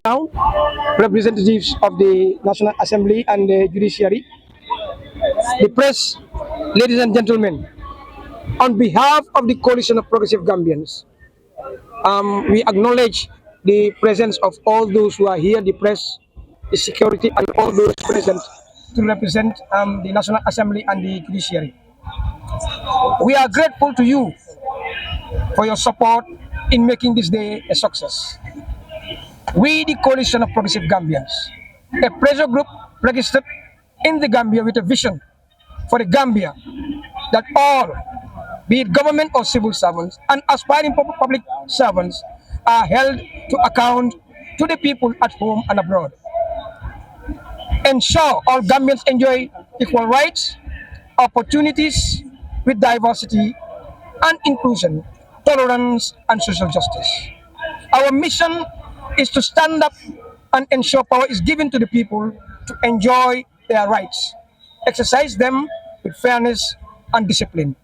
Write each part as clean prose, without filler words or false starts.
Now, representatives of the National Assembly and the Judiciary, the press, ladies and gentlemen, on behalf of the Coalition of Progressive Gambians, we acknowledge the presence of all those who are here, the press, the security, and all those present to represent the National Assembly and the Judiciary. We are grateful to you for your support in making this day a success. We, the Coalition of Progressive Gambians, a pressure group registered in the Gambia with a vision for the Gambia that all, be it government or civil servants and aspiring public servants, are held to account to the people at home and abroad. Ensure all Gambians enjoy equal rights, opportunities with diversity and inclusion, tolerance and social justice. Our mission is to stand up and ensure power is given to the people to enjoy their rights, exercise them with fairness and discipline.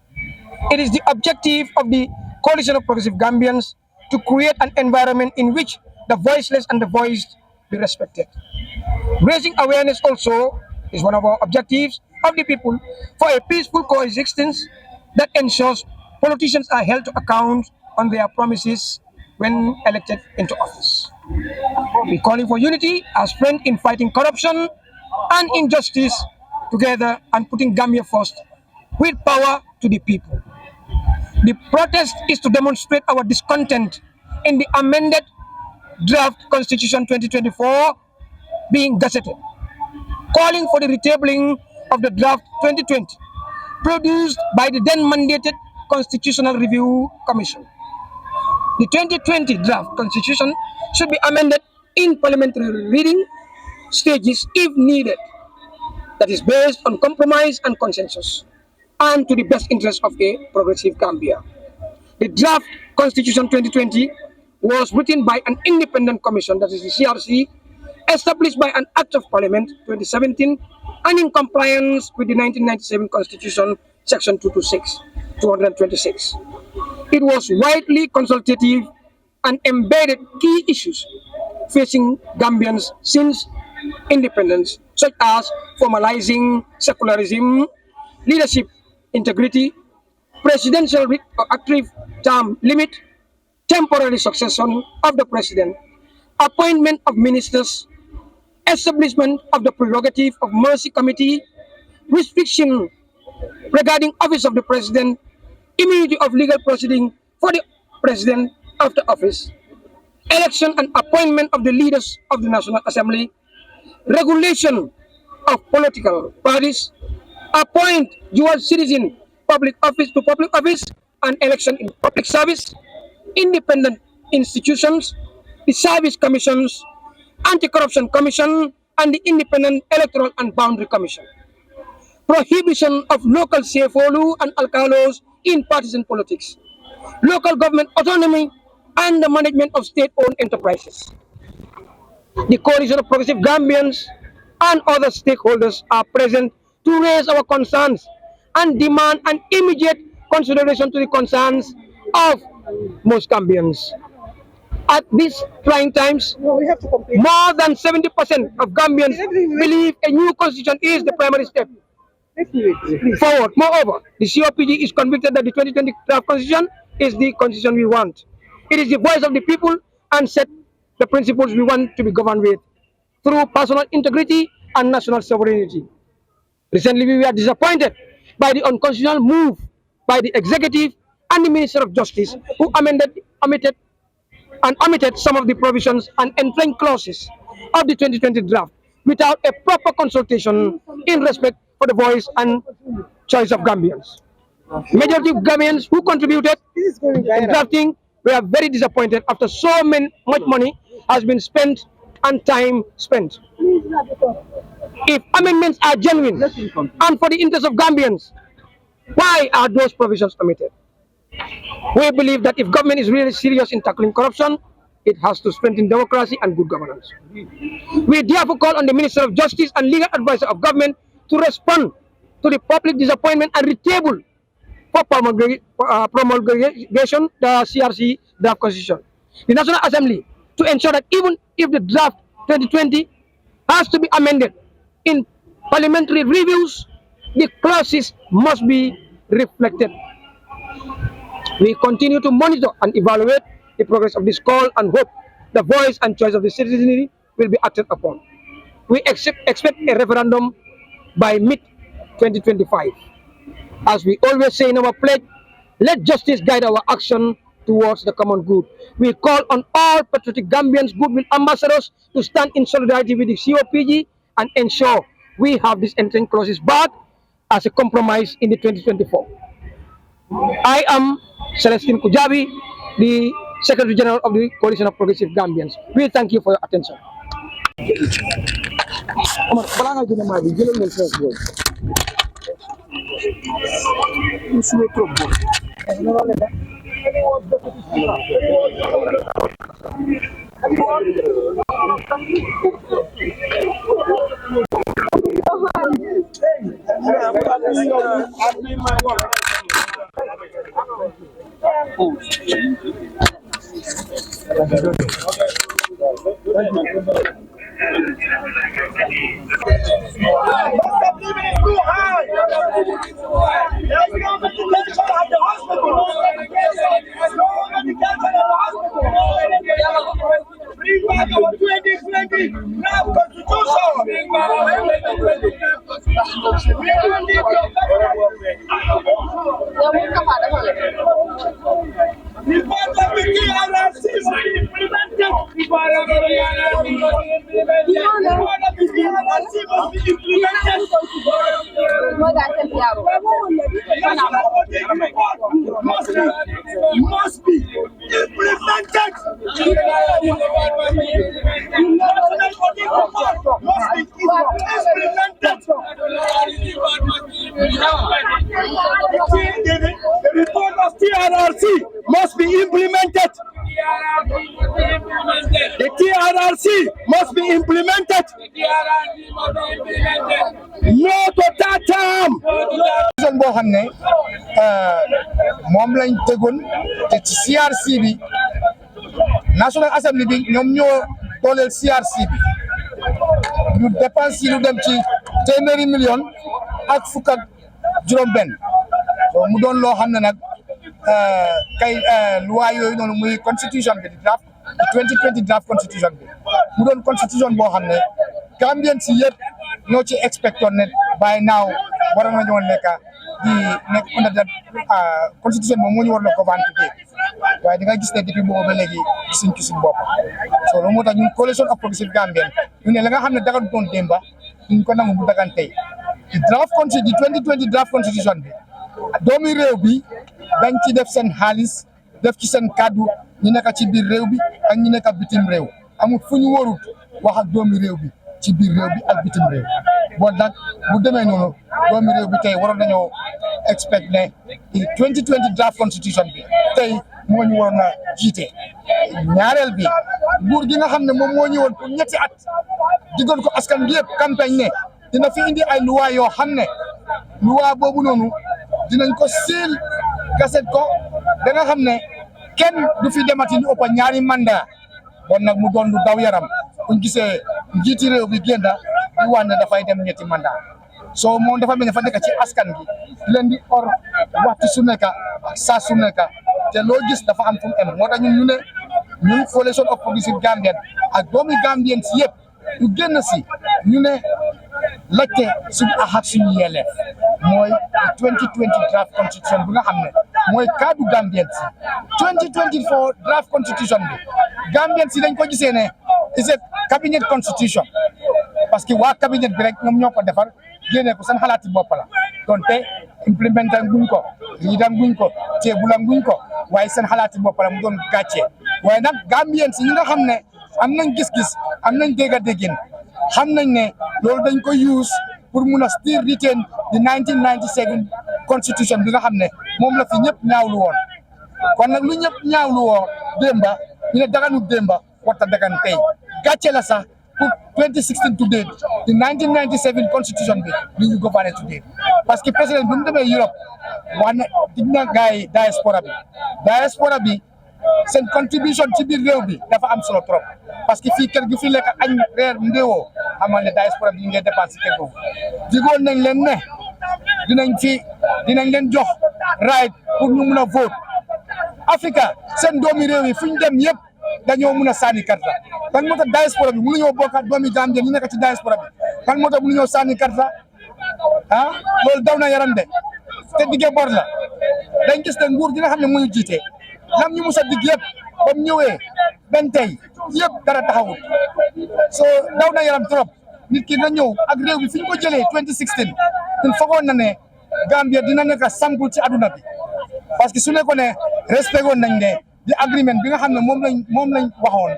It is the objective of the Coalition of Progressive Gambians to create an environment in which the voiceless and the voiced be respected. Raising awareness also is one of our objectives of the people for a peaceful coexistence that ensures politicians are held to account on their promises when elected into office. We're calling for unity as friends in fighting corruption and injustice together and putting Gambia first with power to the people. The protest is to demonstrate our discontent in the amended draft Constitution 2024 being gazetted, calling for the retabling of the draft 2020 produced by the then mandated Constitutional Review Commission. The 2020 draft constitution should be amended in parliamentary reading stages if needed, that is based on compromise and consensus, and to the best interest of a progressive Gambia. The draft Constitution 2020 was written by an independent commission, that is the CRC, established by an Act of Parliament 2017 and in compliance with the 1997 Constitution, Section 226. It was widely consultative and embedded key issues facing Gambians since independence, such as formalizing secularism, leadership integrity, presidential active term limit, temporary succession of the president, appointment of ministers, establishment of the prerogative of mercy committee, restriction regarding office of the president, immunity of legal proceeding for the president after office, election and appointment of the leaders of the National Assembly, regulation of political parties, appoint dual citizen public office to public office and election in public service, independent institutions, the service commissions, anti-corruption commission, and the independent electoral and boundary commission. Prohibition of local CFOLU and alcalos in partisan politics, local government autonomy, and the management of state-owned enterprises. The Coalition of Progressive Gambians and other stakeholders are present to raise our concerns and demand an immediate consideration to the concerns of most Gambians. At these trying times, more than 70% of Gambians believe a new constitution is the primary step forward. Moreover, the COPG is convicted that the 2020 draft constitution is the constitution we want. It is the voice of the people and set the principles we want to be governed with through personal integrity and national sovereignty. Recently, we were disappointed by the unconstitutional move by the executive and the Minister of Justice, who omitted some of the provisions and entrenched clauses of the 2020 draft without a proper consultation in respect for the voice and choice of Gambians. Majority of Gambians who contributed in drafting were very disappointed after so much money has been spent and time spent. If amendments are genuine and for the interest of Gambians, why are those provisions omitted? We believe that if government is really serious in tackling corruption, it has to strengthen democracy and good governance. We therefore call on the Minister of Justice and legal advisor of government to respond to the public disappointment and retable for promulgation the CRC draft constitution. The National Assembly to ensure that even if the draft 2020 has to be amended in parliamentary reviews, the clauses must be reflected. We continue to monitor and evaluate the progress of this call and hope the voice and choice of the citizenry will be acted upon. We expect a referendum by mid-2025. As we always say in our pledge, let justice guide our action towards the common good. We call on all patriotic Gambians, goodwill ambassadors to stand in solidarity with the COPG and ensure we have these entering clauses back as a compromise in the 2024. I am Celestine Kujabi, the Secretary General of the Coalition of Progressive Gambians. We thank you for your attention. Must be implemented. The report of TRRC must be implemented. The TRRC must be implemented. No to that term. boo xam ne moom lañ tegoon te ci CRC bi National Assembly bi ñoom ñoo dooleel CRC bi ñu dépense yi lu dem ci téeméeri million ak fukk ak juróom-benn mu doon loo xam ne nag kay loi yooyu noonu muy constitution bi di draft 2020 draft constitution bi mu doon constitution boo xam ne Gambian si yëpp ñoo ci expectoon ne by now waroon nañoo nekk di nekk under that constitution moom moo ñu war na govern today waaye di nga gis ne depuis boobu ba léegi gisuñ ci suñ bopp so loolu moo tax ñun coalition of progressive Gambian ñu ne la nga xam ne dagan doon démba duñ ko nangu bu dagan tey di draft di 2020 draft constitution bi doomi réew bi dañ ci def seen xaalis def ci seen kàddu ñu nekk ci biir réew bi ak ñu nekk bitim réew amul fu ñu warut wax ak doomi réew bi ci biir réew bi ak bitim réew bon nag bu demee noonu doomi réew bi tey waroon nañoo expect ne 2020 draft constitution bi tey moo ñu waroon a jiite ñaareel bi nguur gi nga xam ne moom moo ñëwoon pour ñetti at diggoon ko askan bi yëpp campagne ne dina fi indi ay loi yoo xam ne loi boobu noonu dinañ ko siil gaset ko da nga xam ne kenn du fi demati lu ëpp ñaari mandat bon nag mu doon lu daw yaram buñ gisee njiiti réew bi génn di wax ne dafay dem ñetti mandat so moom dafa mel ne fa nekk ci askan gi di leen di or waxtu su nekk saa su nekk te loo gis dafa am fu mu em moo tax ñun ñu ne ñun coalition of progressive Gambian ak doomi Gambien si yëpp ñu génn si ñu ne laajte suñu axat suñu yelleef mooy 2020 draft constitution bi nga xam ne mooy kaddu Gambien si 2024 draft constitution bi Gambien si dañ ko gisee ne is a cabinet constitution parce que waa cabinet bi rek ñoom ñoo ko defar génne ko seen xalaati bopp la donte implémenté guñ ko riidam guñ ko teebulam guñ ko waaye seen xalaati bopp la mu doon gàcce waaye nag Gambien si ñi nga xam ne am nañ gis-gis am nañ dégg-déggin xam nañ ne loolu dañ ko use pour mun a still retain the 1997 constitution bi nga xam ne moom la fi ñëpp ñaawlu woon kon nag lu ñëpp ñaawlu woon démba ñu ne daganu démba warta dagan tey gàcce la sax pour 2016 to date the 1997 constitution bi ñu gouverner today parce que président bi mu demee Europe wax na dina gaay diaspora bi seen contribution ci biir réew bi dafa am solo trop parce que fii kër gi fi lekk añ reer ndéewoo xamal ne diaspora bi ñu ngi dépense ci kër googu digoon nañ leen ne dinañ leen jox right pour ñu mun a vote Africa seen doomi réew yi fu ñu dem yëpp dañoo mun a sànni karta kan moo tax diaspora bi mënuñoo bokkaat doomi Gambie ñu nekk ci diaspora bi kan moo tax mënuñoo sànni karta loolu daw na yaram de te diggee bor la dañ gis ne nguur gi nga xam ne muy jiite lam ñu musa digg yëpp ba mu ñëwee benn tey yëpp dara taxawul so daw na yaram trop nit ki na ñëw ak réew bi fi ñu ko jëlee 2016 ñun foogoon na ne Gambia dina nekk sample ci aduna bi parce que su nekkoon ne respect woon nañ ne di agreement bi nga xam ne moom lañ waxoon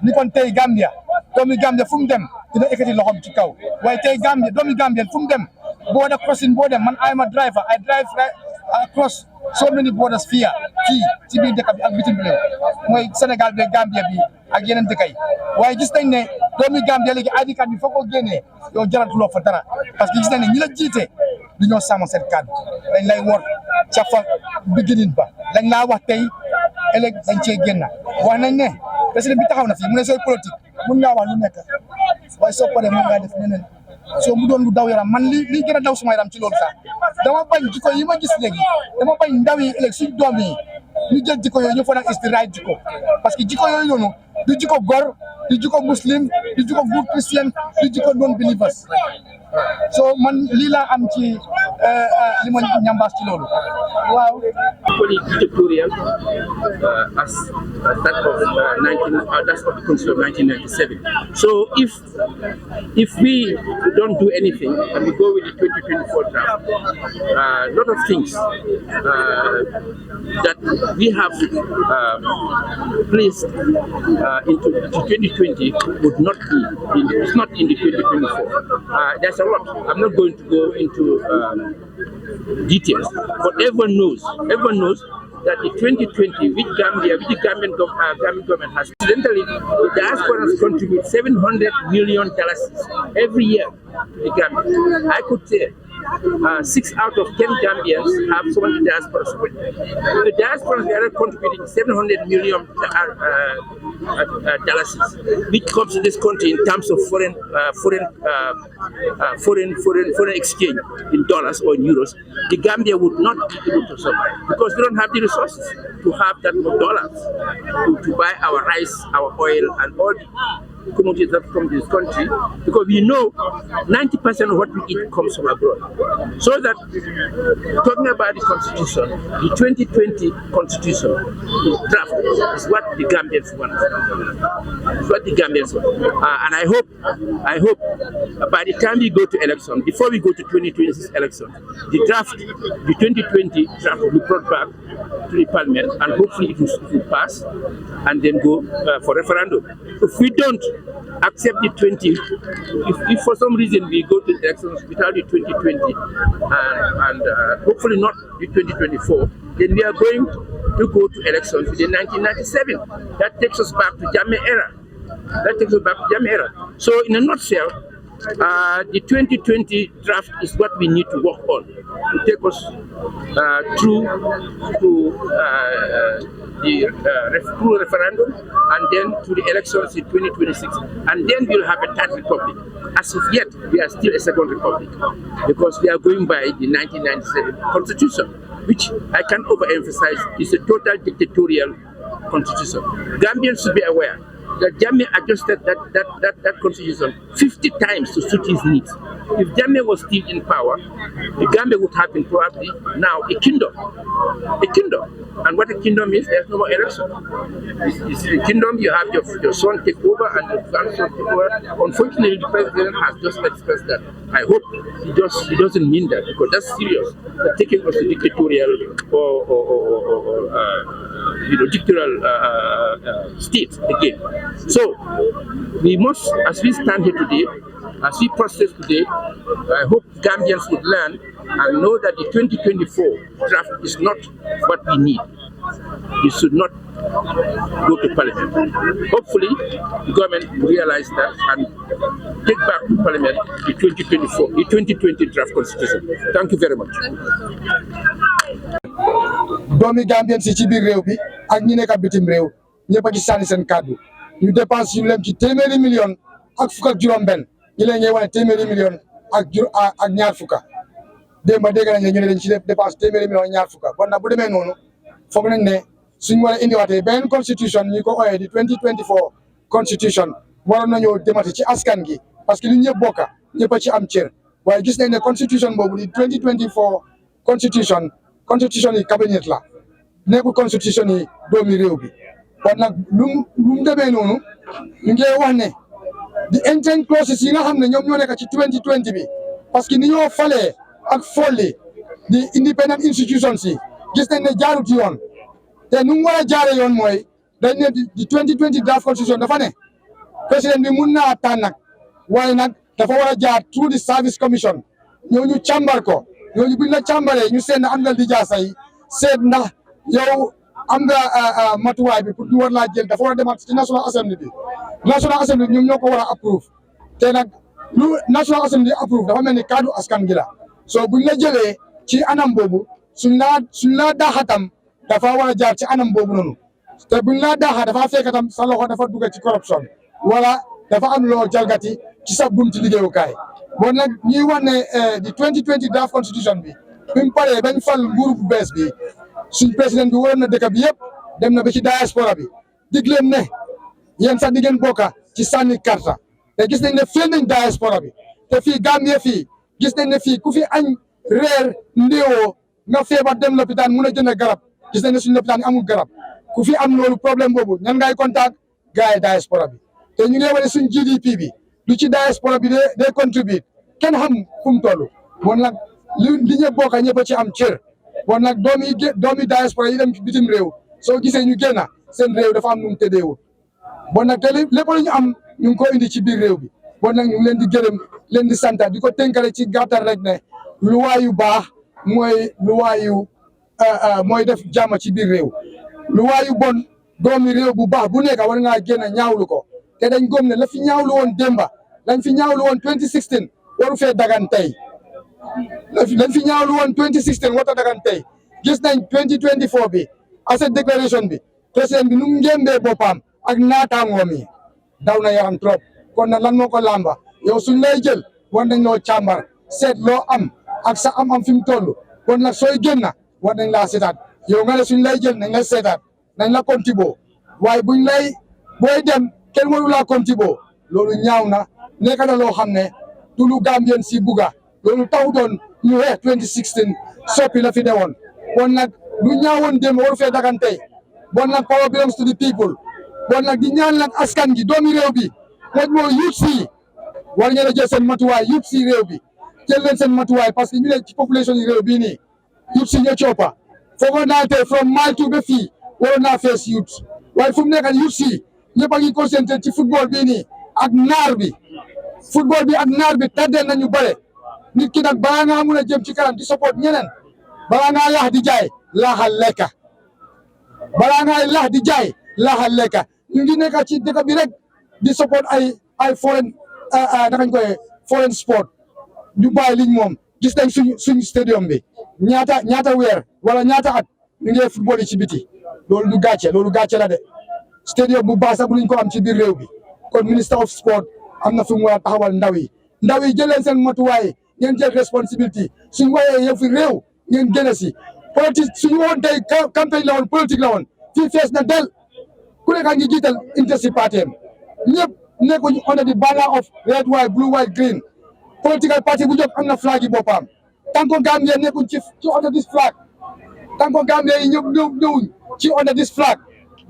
ni kon tey Gambia doomi Gambia fu mu dem dina ekkati loxoom ci kaw waaye tey Gambia doomi Gambia fu mu dem border crossing boo dem man I am a driver I drive across so many borders fii ci biir dëkk bi ak bitim réew mooy Sénégal bi Gambia bi ak yeneen dëkk yi waaye gis nañ ne doomi Gambia léegi ID card bi foo ko génnee yow jaratuloo fa dara parce que gis nañ ne ñi la jiite du ñoo sàmm seen kàddu dañ lay wor ca fa beginning ba lañ laa wax tey ëllëg dañ cee génn wax nañ ne président bi taxaw na fii mu ne sooy politique mun ngaa wax lu nekk waaye soo paree mun ngaa def neneen soo mu doon lu daw yaram man li gën a daw suma yaram ci loolu sax dama bañ jikko yi ma gis léegi dama bañ ndaw yi ëllëg suñ doom yi ñu jël jikko yooyu ñu fa nag is the right jikko parce que jikko yooyu noonu du jikko gor du jikko muslim du jikko good christian du jikko non believers so man lii laa am ci li ma ñambaas ci loolu waaw. Equally dictatorial as that of that's of the Constitution of 1997. So if we don't do anything and we go with the 2024 draft, a lot of things that we have placed into 2020 would not be it's not in the 2024. There's a lot. I'm not going to go into details, but everyone knows that the 2020, which the Gambian government has, incidentally, the diasporans contribute $700 million every year to the Gambia. I could say 6 out of 10 Gambians have someone in the diaspora support. The diasporans are contributing $700 million dollars, which comes to this country in terms of foreign exchange in dollars or in euros. The Gambia would not be able to survive because we don't have the resources to have that more dollars to buy our rice, our oil, and all the commodities that come to this country, because we know 90% of what we eat comes from abroad. So that, talking about the constitution, the 2020 constitution draft is what the Gambians want. It's what the Gambians want. And I hope by the time we go to election, before we go to 2026 election, the 2020 draft will be brought back to the parliament, and hopefully it will pass and then go for referendum. If we don't accept the 20, if for some reason we go to elections without the 2020 and hopefully not the 2024, then we are going to go to elections in 1997. That takes us back to Jammeh era. So in a nutshell, the 2020 draft is what we need to work on to take us through to the referendum and then to the elections in 2026, and then we'll have a third republic. As of yet, we are still a second republic because we are going by the 1997 constitution, which I can overemphasize is a total dictatorial constitution. Gambians should be aware that Jammeh adjusted that constitution 50 times to suit his needs. If Jammeh was still in power, the Gambia would have been probably now a kingdom. And what a kingdom is, there's no more election. It's a kingdom, you have your son take over and your grandson take over. Unfortunately, the president has just expressed that. I hope he doesn't mean that, because that's serious. They're taking us to dictatorial or dictatorial state again. So we must, as we stand here today, as we process today, I hope Gambians would learn and know that the 2024 draft is not what we need. You should not go to parliament. Hopefully, the government will realize that and take back to parliament the 2024, the 2020 draft constitution. Thank you very much. doomi Gambien si ci biir réew bi ak ñi nekk bitim réew ñëpp a ci sànni seen kàddu ñu dépense yu leen ci téeméeri million ak fukk ak juróom-benn ñi leen ngay wane téeméeri million ak ñaar fukka démb dégg nañ ne ñu ne dañ ci dépense téeméeri million ak ñaar fukka bon nag bu demee noonu foog nañ ne suñu war a indiwaatee beneen constitution ñi ko ooyee di 2024 constitution waroon nañoo demati ci askan gi parce que li ñëpp bokka ñëpp a ci am cër waaye gis nañ ne constitution boobu di 2024 constitution yi cabinet la nekkul constitution yi doomi réew bi kon nag lu mu demee noonu ñu ngi wax ne di intent clauses yi nga xam ne ñoom ñoo nekk ci 2020 bi parce que ni ñoo falee ak folli di independent institutions yi gis nañ ne jaarut yoon te nu mu war a jaaree yoon mooy dañ ne di 2020 draft constitution dafa ne président bi mun naa tànn nag waaye nag dafa war a jaar through the service commission ñooñu càmbar ko ñooñu buñ la càmbaree ñu seet na am nga lijaasa yi seet ndax yow am nga matuwaay bi pour ñu war laa jël dafa war a demaat ci national assembly bi ñoom ñoo ko war a approuve te nag lu national assembly approuve dafa mel ni kaddu askan gi la so buñ la jëlee ci anam boobu suñ laa daaxatam dafa war a jaar ci anam boobu noonu te buñ laa daaxa dafa fekk tam sa loxo dafa dugg ci corruption wala dafa am loo jalgati ci sa bunti liggéeyukaay bon nag ñuy wax ne di 2020 draft constitution bi mu paree bañ fal nguur bu bees bi suñ président bi waroon na dëkk bi yëpp dem na ba ci diaspora bi dig leen ne yéen sax di ngeen bokka ci sànni karta te gis nañ ne fii nañ diaspora bi te fii Gambie fii gis nañ ne fii ku fi añ reer ndéewoo nga feebar dem lopitaan mun a jënd garab gis nañ ne suñu lopitaan amul garab ku fi am loolu problème boobu ñan ngay contact gars yi diaspora bi te ñu ngi wane suñ GDP bi lu ci diaspora bi day contribute kenn xam fu mu toll bon nag li ñëpp bokka ñëpp a ci am cër bon nag doomi diaspora yi dem bitim réew soo gisee ñu génn seen réew dafa am nu mu tëddeewul bon nag te lépp lu ñu am ñu ngi ko indi ci biir réew bi bon nag ñu ngi leen di gërëm leen di sant di ko tënkale ci gàttal rek ne luwaa yu baax mooy luwaa yu mooy def jàmm ci biir réew luwaa yu bon doomi réew bu baax bu nekk war ngaa génn ñaawlu ko te dañ gëm ne la fi ñaawlu woon démba lañ fi ñaawlu woon 2016 waru fee dagan tey lañ fi ñaawlu woon 2016 warta dagan tey gis nañ 2024 bi asset declaration bi président bi nu mu ngémbee boppam ak naataangoom yi daw na yaram trop kon nag lan moo ko lamba yow suñ lay jël war nañ loo càmbar seet loo am ak sa am fi mu toll kon nag sooy génn war nañ laa seetaat yow nga ne suñ lay jël nañ la seetaat nañ la kontiboo waaye buñ lay booy dem kenn waru laa kontiboo loolu ñaaw na nekk na loo xam ne du lu Gambien si buga loolu taw doon ñu xeex 2016 soppi la fi newoon bon nag lu ñaawoon dem waru fee dagan tey bon nag power belongs to the people bon nag di ñaan nag askan gi doomi réew bi moom moo youth si war ngeen a jël seen matuwaay youth si réew bi jël leen seen matuwaay parce que ñu ne ci population yi réew bii nii youth si ñoo coppa foogoon naa tey from mile two ba fii waroon naa fees youth waaye fu mu nekk youth si ñëpp a ngi concentré ci football bii nii ak naar bi football bi ak naar bi tàddeel nañu bare nit ki nag balaa ngaa mun a jëm ci kanam di support ñeneen balaa ngaa laax di jaay laaxal lekka balaa ngaa laax di jaay laaxal lekka ñu ngi nekk ci dëkk bi rek di support ay foreign nakañ koy foreign sport ñu bàyyi liñ moom gis nañ suñ stadium bi ñaata weer wala ñaata at ñu ngi football yi ci biti loolu gàcce la de stadium bu baax sax bu luñ ko am ci biir réew bi kon minister of sport am na fu mu war a taxawal ndaw yi jël leen seen matuwaay ngeen jël responsibility suñ wayee yow fi réew ngeen gën a si politique suñu woon tey campagne la woon politique la woon fii fees na del ku nekk ngi jiital interest party am ñëpp nekkuñu under the banner of red white blue white green political party bu jóg am na flag yi boppam tant que Gambia nekkuñ ci under this flag tant que Gambia yi ñëwuñ ci under this flag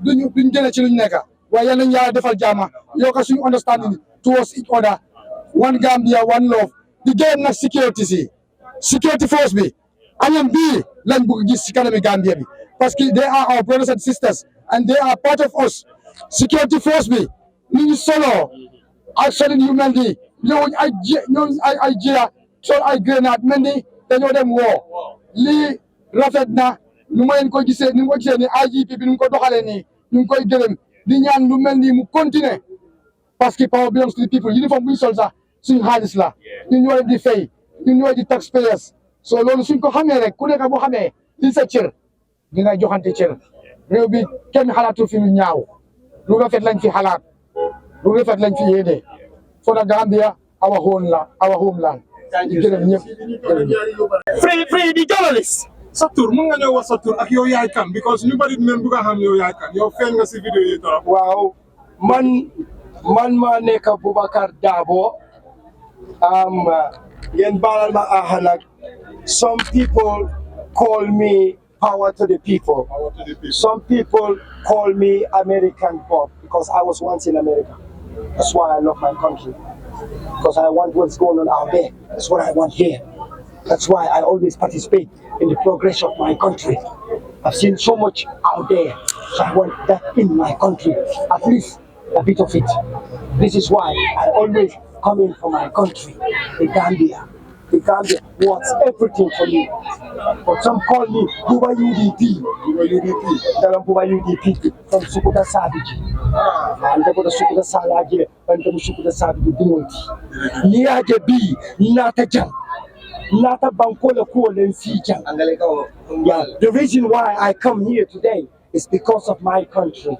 duñ gën a ci luñ nekk waaye yal nañu yàlla defal jaama yokk suñu understanding towards each other one Gambia one love di gërëm nag security force bi añam bii lañ bëgg gis ci kanami Gambia bi parce que they are our brothers and sisters and they are part of us security force bi ni ñu solo ak solin yu mel ni ñëwuñ ay jiya sol ay grenade mel ni dañoo dem woo lii rafet na nu ma leen ko gisee ni mu ko gisee ni IGP bi nu mu ko doxalee nii ñu ngi koy gërëm di ñaan lu mel nii mu continuer parce que power belongs to the people uniforme bu ñu sol sax suñu xaalis la ñun ñoo leen di fay ñun ñoo di taxpayers so loolu suñ ko xamee rek ku nekk boo xamee li sa cër di nga joxante cër réew bi kenn xalaatu fi lu ñaaw lu rafet lañ fi xalaat lu rafet lañ fi yéene for the Gambia our homeland di gërëm ñëpp free di journalist sa tur mun nga ñëw wax sa tur ak yow yaay kan because ñu bari dinañ bëgg a xam yow yaay kan yow feeñ nga si vidéo yi trop waaw man maa nekk Boubacar Dabo yéen baalal ma nag some people call me power to the people. Some people call me American Bob because I was once in America. That's why I love my country. Because I want what's going on out there. That's what I want here. That's why I always participate in the progress of my country. I've seen so much out there, so I want that in my country, at least a bit of it. This is why I always come in for my country, the Gambia. The Gambia wants everything for me. But some call me Buba UDP. Dalam Buba UDP from Sukuta Savage. And they go to Sukuta Salage and the Sukuta Savage Dimoti. Niaje B, Nata Jang. Nata Bankola Kual and Sijang. Yeah, the reason why I come here today is because of my country.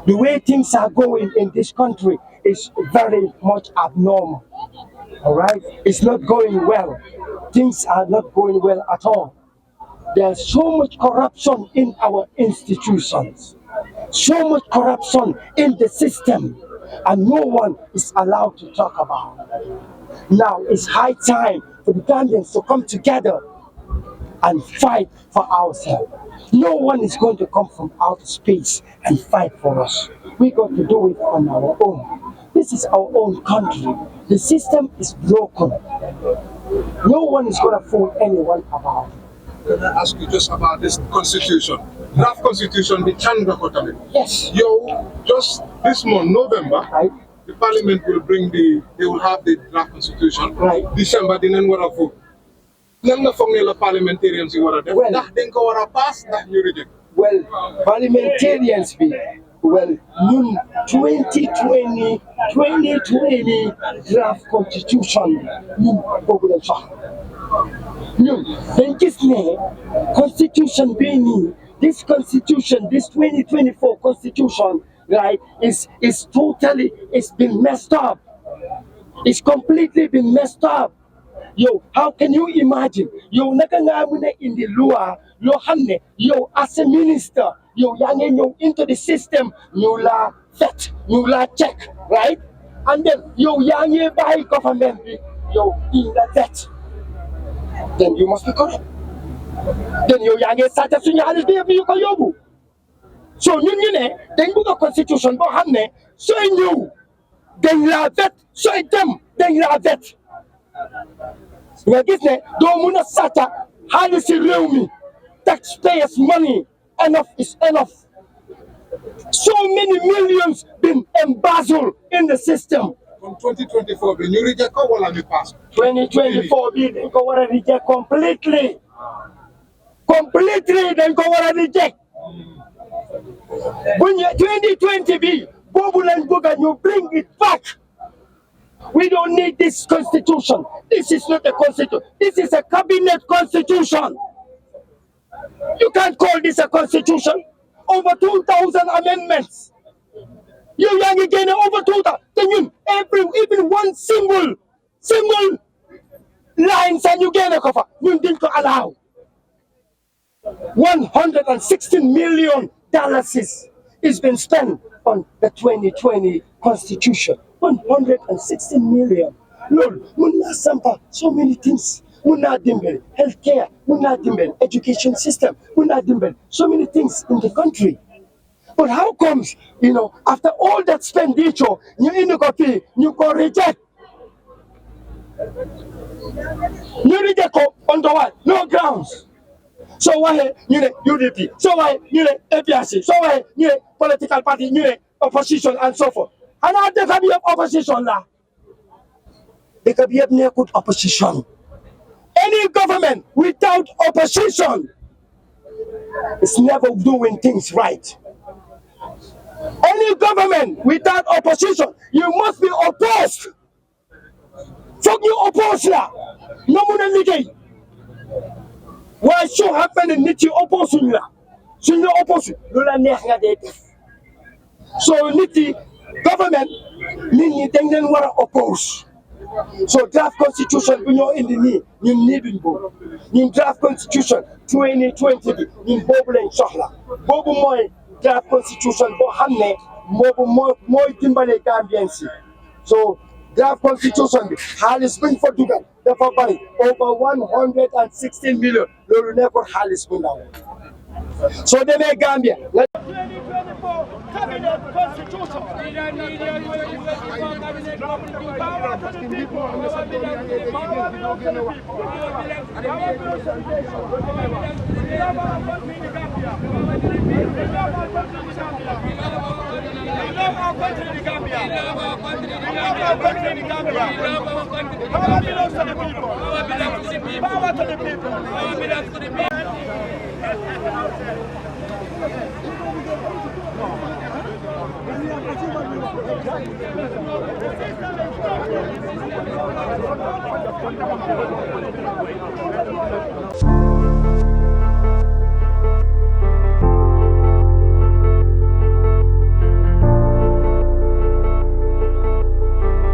The way things are going in this country is very much abnormal. All right, it's not going well. Things are not going well at all. There's so much corruption in our institutions, so much corruption in the system, and no one is allowed to talk about it. Now it's high time for the Gambians to come together and fight for ourselves. No one is going to come from outer space and fight for us. We got to do it on our own. This is our own country. The system is broken. No one is going to fool anyone about it. Can I ask you just about this constitution? Draft constitution, the Chandra Kotame. Yes. Just this month, November, Right. the parliament will they will have the draft constitution. Right. December, dinañ war a vote. Nan nga foog ne la parliamentarians yi war a def. Well, ndax dañ ko war a pass ndax ñu reject. Well, parliamentarians be well, ñun 2020 draft constitution ñun boobu lañ soxla. ñun dañ gis ne constitution bii nii this constitution, this 2024 constitution, right, is totally, it's been messed up. It's completely been messed up. Yo, how can you imagine? Yo, nakangamune in the law, yo hamne, yo as a minister, yo yange yo into the system, you la vet, you la check, right? And then yo yange by government, yo in the vet. Then you must be correct. Then yo yange sata sunya halis be you ko yobu. So ñun ne dañ bëgg constitution boo xam ne sooy ñëw dañ la vet sooy dem dañ la vet. nga gis ne doo mun a sàcca xaalis si réew mi taxpayers money enough is enough. So many millions been embezzled in the system. From 2024 bi ñu reject ko wala ñu pass. 2024 bi dañ ko war a reject completely dañ ko war a reject. When 2020 be, you bring it back. We don't need this constitution. This is not a constitution. This is a cabinet constitution. You can't call this a constitution. Over 2,000 amendments. You young again over 2,000. Then you even one single lines and you get a cover. You didn't allow. $116 million is been spent on the 2020 Constitution. 116 million. Lord, muna sampa so many things. Muna dimbel healthcare. Muna dimbel education system. Muna dimbel so many things in the country. But how comes, after all that expenditure, you go reject? You reject on the what? No grounds. So why UDP? So why APRC? So why political party, opposition and so forth? And now there can be opposition now. There can be a good opposition. Any government without opposition is never doing things right. Any government without opposition, you must be opposed. Fuck you oppose ya. No more than why so happen in niti opposition la. So you oppose. Lola neha de. So niti government nini tengen wara oppose. So draft constitution we know in the need. You need it both. In draft constitution 2020 in Bobu and Sohla. Bobu moy draft constitution bo hamne mobu moy timbale Gambians. So draft constitution Halis bring for Dugan. Therefore by over 116 million. Lolu never Halis bring down. So they make Gambia. 2024 cabinet constitution. Power to the people. Power belongs to the people. Power belongs to the people. We love our country in Gambia. We love our country in Gambia. We love our country in Gambia. We love our country in Gambia. Power belongs to the people. Power to the people. Power belongs to the people.